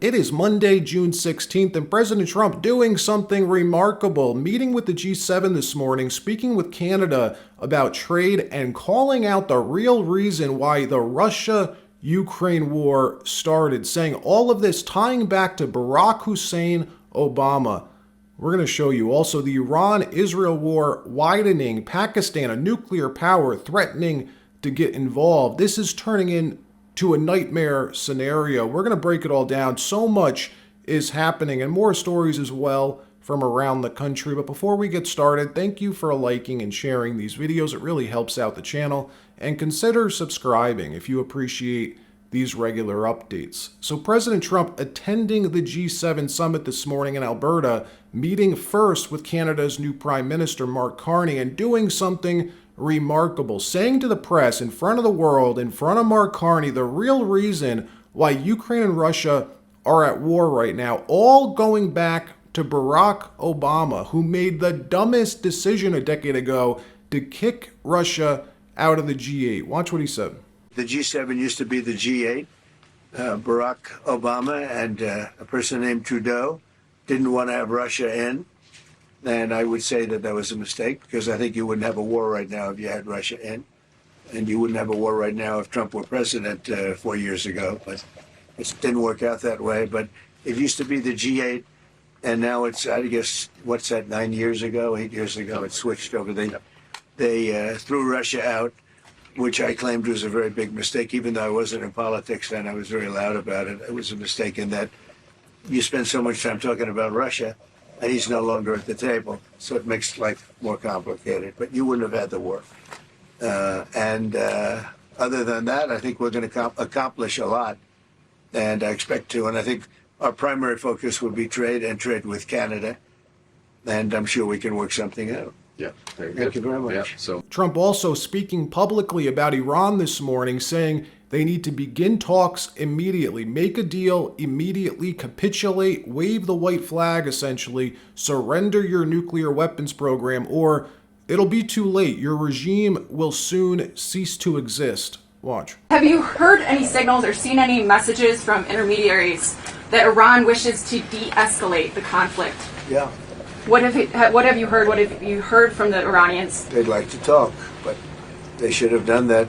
It is Monday, June 16th, and President Trump doing something remarkable, meeting with the G7 this morning, speaking with Canada about trade, and calling out the real reason why the Russia-Ukraine war started, saying all of this tying back to Barack Hussein Obama. We're going to show you also the Iran-Israel war widening, Pakistan, a nuclear power, threatening to get involved. This is turning into a nightmare scenario. We're going to break it all down. So much is happening and more stories as well from around the country. But before we get started, thank you for liking and sharing these videos. It really helps out the channel. And consider subscribing if you appreciate these regular updates. So President Trump attending the G7 summit this morning in Alberta, meeting first with Canada's new Prime Minister, Mark Carney, and doing something remarkable, saying to the press in front of the world, in front of Mark Carney, the real reason why Ukraine and Russia are at war right now, all going back to Barack Obama, who made the dumbest decision a decade ago to kick Russia out of the G8. Watch what he said. The G7 used to be the G8. Barack Obama and a person named Trudeau didn't want to have Russia in. And I would say that that was a mistake, because I think you wouldn't have a war right now if you had Russia in. And you wouldn't have a war right now if Trump were president 4 years ago. But it didn't work out that way. But it used to be the G8, and now it's, I guess, what's that, 8 years ago, it switched over. They threw Russia out, which I claimed was a very big mistake. Even though I wasn't in politics then, I was very loud about it. It was a mistake in that you spend so much time talking about Russia, and he's no longer at the table, so it makes life more complicated. But you wouldn't have had the war. Other than that, I think we're going to accomplish a lot, and I expect to. And I think our primary focus will be trade, and trade with Canada, and I'm sure we can work something out. Yeah, Thank you very much. Yeah, so Trump also speaking publicly about Iran this morning, saying they need to begin talks immediately, make a deal immediately, capitulate, wave the white flag, essentially, surrender your nuclear weapons program, or it'll be too late. Your regime will soon cease to exist. Watch. Have you heard any signals or seen any messages from intermediaries that Iran wishes to de-escalate the conflict? Yeah. What have you heard? What have you heard from the Iranians? They'd like to talk, but they should have done that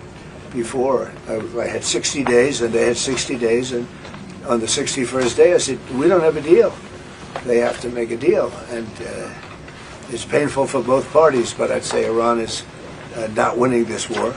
before. I had 60 days, and they had 60 days, and on the 61st day I said, we don't have a deal. They have to make a deal, and it's painful for both parties, but I'd say Iran is not winning this war,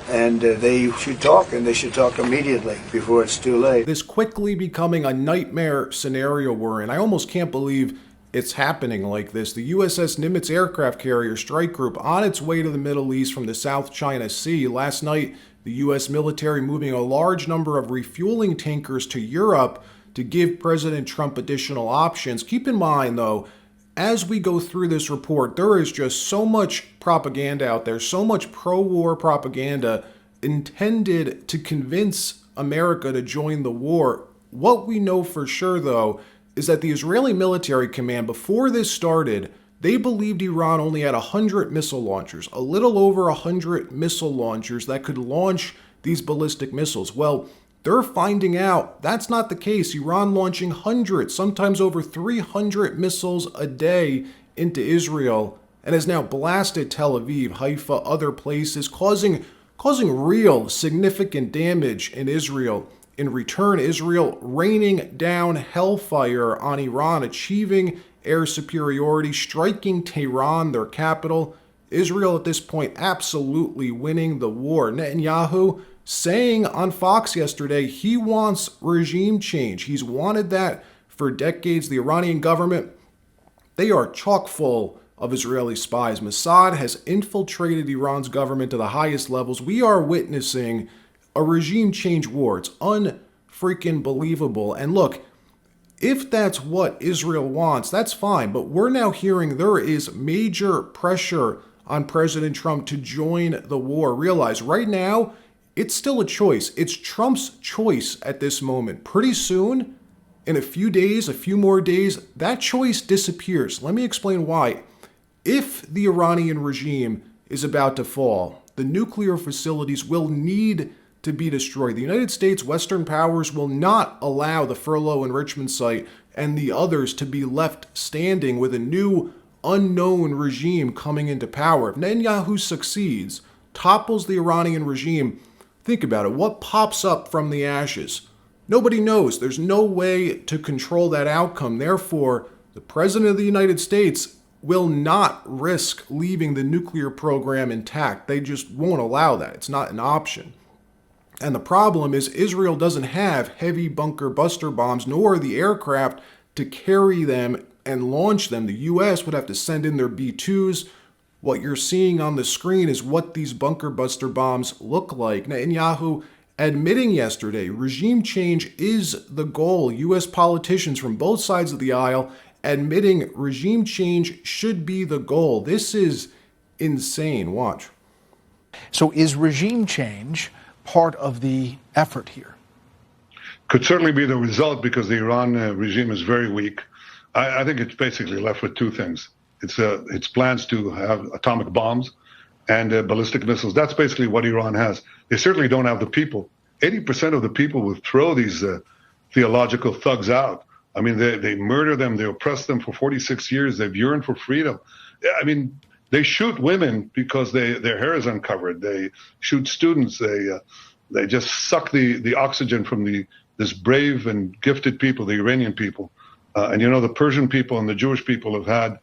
and they should talk, and they should talk immediately before it's too late. This quickly becoming a nightmare scenario we're in. I almost can't believe it's happening like this. The USS Nimitz aircraft carrier strike group on its way to the Middle East from the South China Sea. Last night, the U.S. military moving a large number of refueling tankers to Europe to give President Trump additional options. Keep in mind, though, as we go through this report, there is just so much propaganda out there, so much pro-war propaganda intended to convince America to join the war. What we know for sure, though, is that the Israeli military command, before this started, they believed Iran only had 100 missile launchers, a little over 100 missile launchers that could launch these ballistic missiles. Well, they're finding out that's not the case. Iran launching hundreds, sometimes over 300 missiles a day into Israel, and has now blasted Tel Aviv, Haifa, other places, causing real significant damage in Israel. In return, Israel raining down hellfire on Iran, achieving air superiority, striking Tehran, their capital. Israel at this point absolutely winning the war. Netanyahu saying on Fox yesterday he wants regime change. He's wanted that for decades. The Iranian government, they are chock full of Israeli spies. Mossad has infiltrated Iran's government to the highest levels. We are witnessing a regime change war. It's unfreaking believable. And look, if that's what Israel wants, that's fine. But we're now hearing there is major pressure on President Trump to join the war. Realize right now, it's still a choice. It's Trump's choice at this moment. Pretty soon, in a few days, a few more days, that choice disappears. Let me explain why. If the Iranian regime is about to fall, the nuclear facilities will need to be destroyed. The United States, Western powers will not allow the furlough enrichment site and the others to be left standing with a new unknown regime coming into power. If Netanyahu succeeds, topples the Iranian regime, think about it. What pops up from the ashes? Nobody knows. There's no way to control that outcome. Therefore, the President of the United States will not risk leaving the nuclear program intact. They just won't allow that. It's not an option. And the problem is Israel doesn't have heavy bunker buster bombs, nor the aircraft to carry them and launch them. The U.S. would have to send in their B-2s. What you're seeing on the screen is what these bunker buster bombs look like. Netanyahu admitting yesterday regime change is the goal. U.S. politicians from both sides of the aisle admitting regime change should be the goal. This is insane. Watch. So is regime change part of the effort here? Could certainly be the result because the Iran regime is very weak. I think it's basically left with two things. It's plans to have atomic bombs and ballistic missiles. That's basically what Iran has. They certainly don't have the people. 80% of the people will throw these theological thugs out. I mean, they murder them. They oppress them for 46 years. They've yearned for freedom. I mean, they shoot women because their hair is uncovered. They shoot students. They just suck the oxygen from this brave and gifted people, the Iranian people. And the Persian people and the Jewish people have had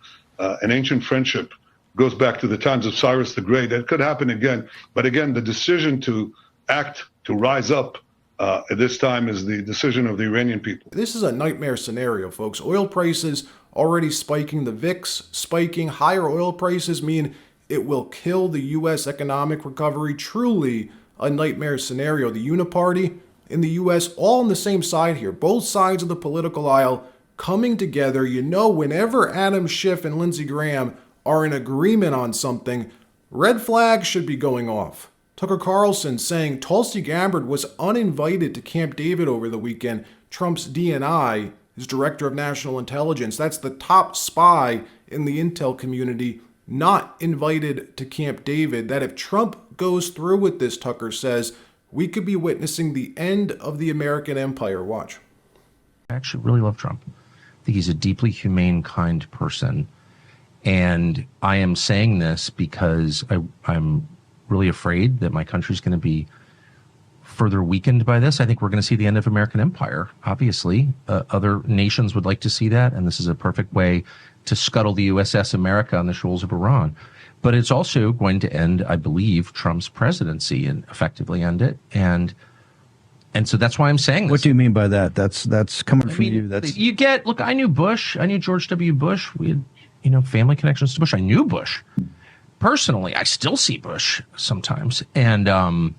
an ancient friendship. Goes back to the times of Cyrus the Great. It could happen again. But again, the decision to act, to rise up at this time is the decision of the Iranian people. This is a nightmare scenario, folks. Oil prices already spiking, the VIX spiking. Higher oil prices mean it will kill the U.S. economic recovery. Truly a nightmare scenario. The Uniparty in the U.S. all on the same side here. Both sides of the political aisle coming together. Whenever Adam Schiff and Lindsey Graham are in agreement on something, red flags should be going off. Tucker Carlson saying Tulsi Gabbard was uninvited to Camp David over the weekend. Trump's DNI, his director of national intelligence, that's the top spy in the intel community, not invited to Camp David. That if Trump goes through with this, Tucker says, we could be witnessing the end of the American empire. Watch. I actually really love Trump. I think he's a deeply humane, kind person. And I am saying this because I'm really afraid that my country's going to be further weakened by this. I think we're going to see the end of American empire. Obviously, other nations would like to see that, and this is a perfect way to scuttle the USS America on the shoals of Iran. But it's also going to end, I believe, Trump's presidency and effectively end it. And so that's why I'm saying this. What do you mean by that? That's coming from you. Look, I knew Bush. I knew George W. Bush. We had, family connections to Bush. I knew Bush. Personally, I still see Bush sometimes. And, of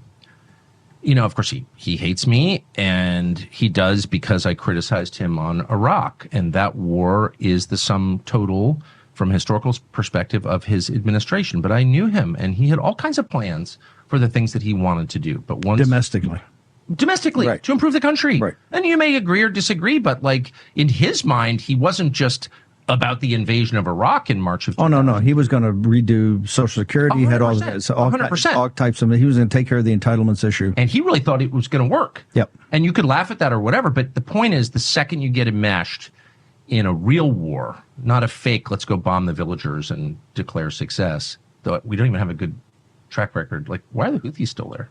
course, he hates me, and he does because I criticized him on Iraq. And that war is the sum total, from a historical perspective, of his administration. But I knew him, and he had all kinds of plans for the things that he wanted to do. But once domestically, right, to improve the country. Right. And you may agree or disagree, but in his mind, he wasn't just about the invasion of Iraq in March of 2000. Oh, no. He was going to redo Social Security. He had all 100%. All types of, he was going to take care of the entitlements issue. And he really thought it was going to work. Yep. And you could laugh at that or whatever, but the point is, the second you get enmeshed in a real war, not a fake, let's go bomb the villagers and declare success, though we don't even have a good track record. Why are the Houthis still there?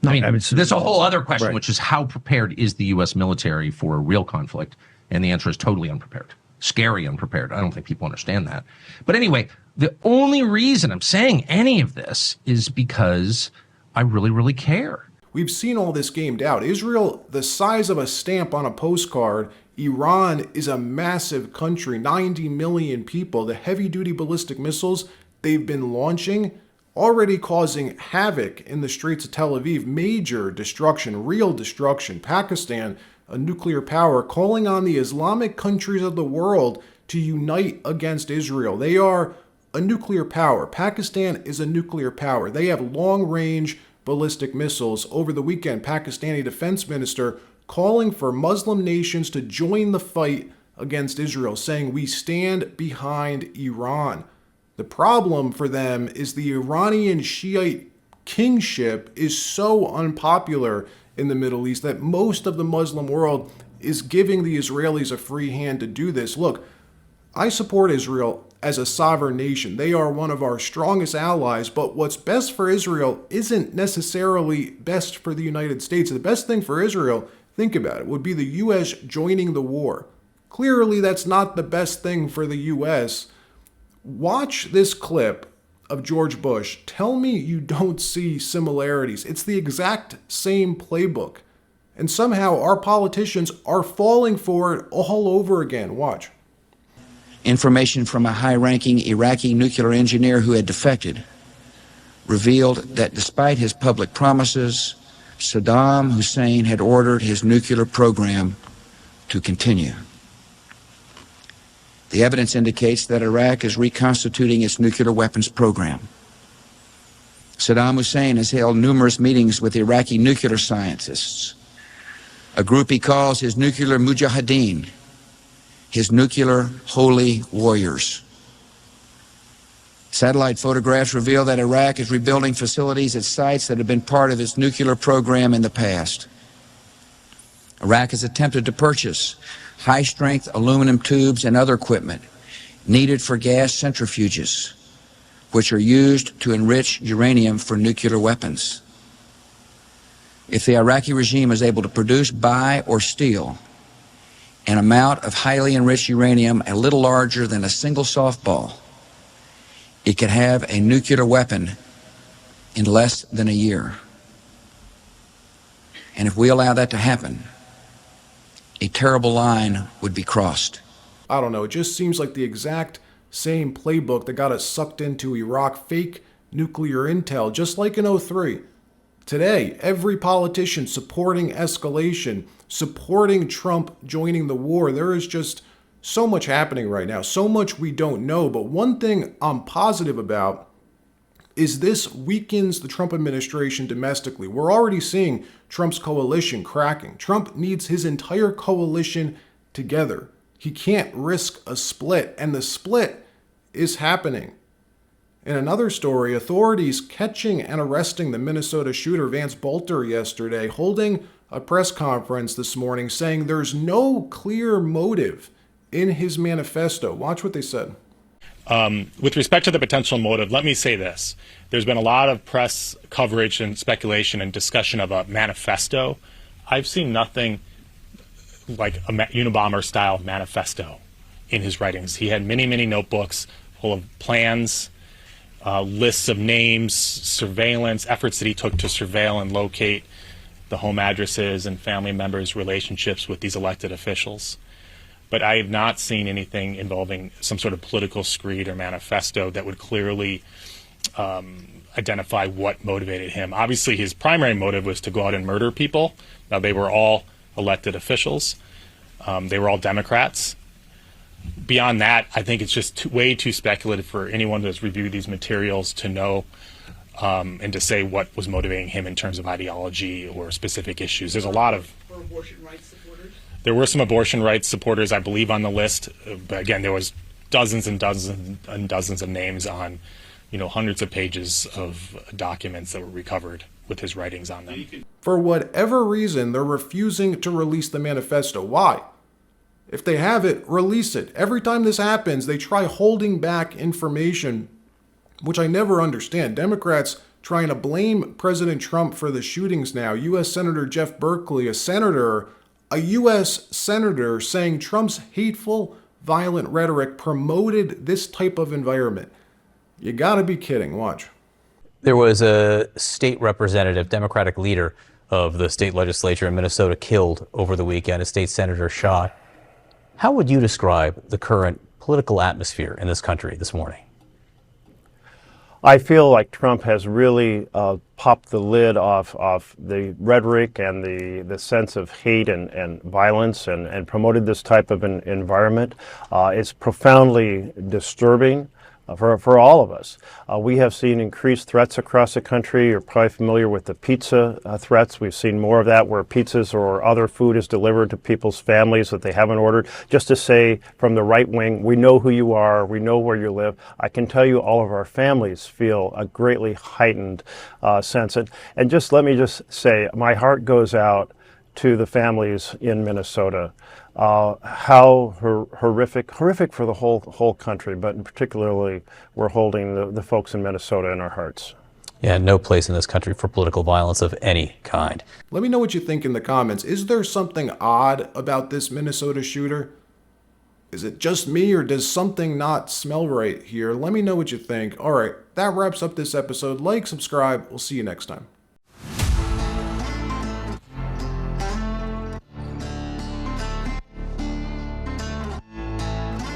No, there's a whole other question, right, which is how prepared is the U.S. military for a real conflict? And the answer is totally unprepared. Scary unprepared. I don't think people understand that. But anyway, the only reason I'm saying any of this is because I really, really care. We've seen all this gamed out. Israel, the size of a stamp on a postcard. Iran is a massive country, 90 million people. The heavy-duty ballistic missiles they've been launching already causing havoc in the streets of Tel Aviv. Major destruction, real destruction. Pakistan, a nuclear power, calling on the Islamic countries of the world to unite against Israel. They are a nuclear power. Pakistan is a nuclear power. They have long-range ballistic missiles. Over the weekend, Pakistani defense minister calling for Muslim nations to join the fight against Israel, saying we stand behind Iran. The problem for them is the Iranian Shiite kingship is so unpopular in the Middle East that most of the Muslim world is giving the Israelis a free hand to do this. Look, I support Israel as a sovereign nation. They are one of our strongest allies, but what's best for Israel isn't necessarily best for the United States. The best thing for Israel, think about it, would be the U.S. joining the war. Clearly, that's not the best thing for the U.S. Watch this clip of George Bush. Tell me you don't see similarities. It's the exact same playbook. And somehow our politicians are falling for it all over again. Watch. Information from a high-ranking Iraqi nuclear engineer who had defected revealed that despite his public promises, Saddam Hussein had ordered his nuclear program to continue. The evidence indicates that Iraq is reconstituting its nuclear weapons program. Saddam Hussein has held numerous meetings with Iraqi nuclear scientists, a group he calls his nuclear mujahideen, his nuclear holy warriors. Satellite photographs reveal that Iraq is rebuilding facilities at sites that have been part of its nuclear program in the past. Iraq has attempted to purchase high-strength aluminum tubes and other equipment needed for gas centrifuges, which are used to enrich uranium for nuclear weapons. If the Iraqi regime is able to produce, buy, or steal an amount of highly enriched uranium a little larger than a single softball, it could have a nuclear weapon in less than a year. And if we allow that to happen, a terrible line would be crossed. I don't know. It just seems like the exact same playbook that got us sucked into Iraq, fake nuclear intel, just like in '03. Today, every politician supporting escalation, supporting Trump joining the war. There is just so much happening right now, so much we don't know. But one thing I'm positive about is this weakens the Trump administration domestically. We're already seeing Trump's coalition cracking. Trump needs his entire coalition together. He can't risk a split, and the split is happening. In another story, authorities catching and arresting the Minnesota shooter Vance Bolter yesterday, holding a press conference this morning saying there's no clear motive in his manifesto. Watch what they said. With respect to the potential motive, let me say this. There's been a lot of press coverage and speculation and discussion of a manifesto. I've seen nothing like a Unabomber-style manifesto in his writings. He had many, many notebooks full of plans, lists of names, surveillance, efforts that he took to surveil and locate the home addresses and family members' relationships with these elected officials. But I have not seen anything involving some sort of political screed or manifesto that would clearly identify what motivated him. Obviously, his primary motive was to go out and murder people. Now, they were all elected officials. They were all Democrats. Beyond that, I think it's just way too speculative for anyone that's reviewed these materials to know and to say what was motivating him in terms of ideology or specific issues. There's a lot of... For abortion rights supporters? There were some abortion rights supporters, I believe, on the list. But again, there was dozens and dozens and dozens of names on, hundreds of pages of documents that were recovered with his writings on them. For whatever reason, they're refusing to release the manifesto. Why? If they have it, release it. Every time this happens, they try holding back information, which I never understand. Democrats trying to blame President Trump for the shootings now. U.S. Senator Jeff Berkeley, a U.S. senator saying Trump's hateful, violent rhetoric promoted this type of environment. You gotta be kidding. Watch. There was a state representative, Democratic leader of the state legislature in Minnesota killed over the weekend, a state senator shot. How would you describe the current political atmosphere in this country this morning? I feel like Trump has really popped the lid off the rhetoric and the sense of hate and violence and promoted this type of an environment. It's profoundly disturbing. for all of us. We have seen increased threats across the country. You're probably familiar with the pizza threats. We've seen more of that where pizzas or other food is delivered to people's families that they haven't ordered, just to say from the right wing, we know who you are, we know where you live. I can tell you all of our families feel a greatly heightened sense. And just let me just say, my heart goes out to the families in Minnesota. How horrific for the whole country, but particularly we're holding the folks in Minnesota in our hearts. Yeah, no place in this country for political violence of any kind. Let me know what you think in the comments. Is there something odd about this Minnesota shooter? Is it just me, or does something not smell right here? Let me know what you think. All right, that wraps up this episode. Like, subscribe. We'll see you next time.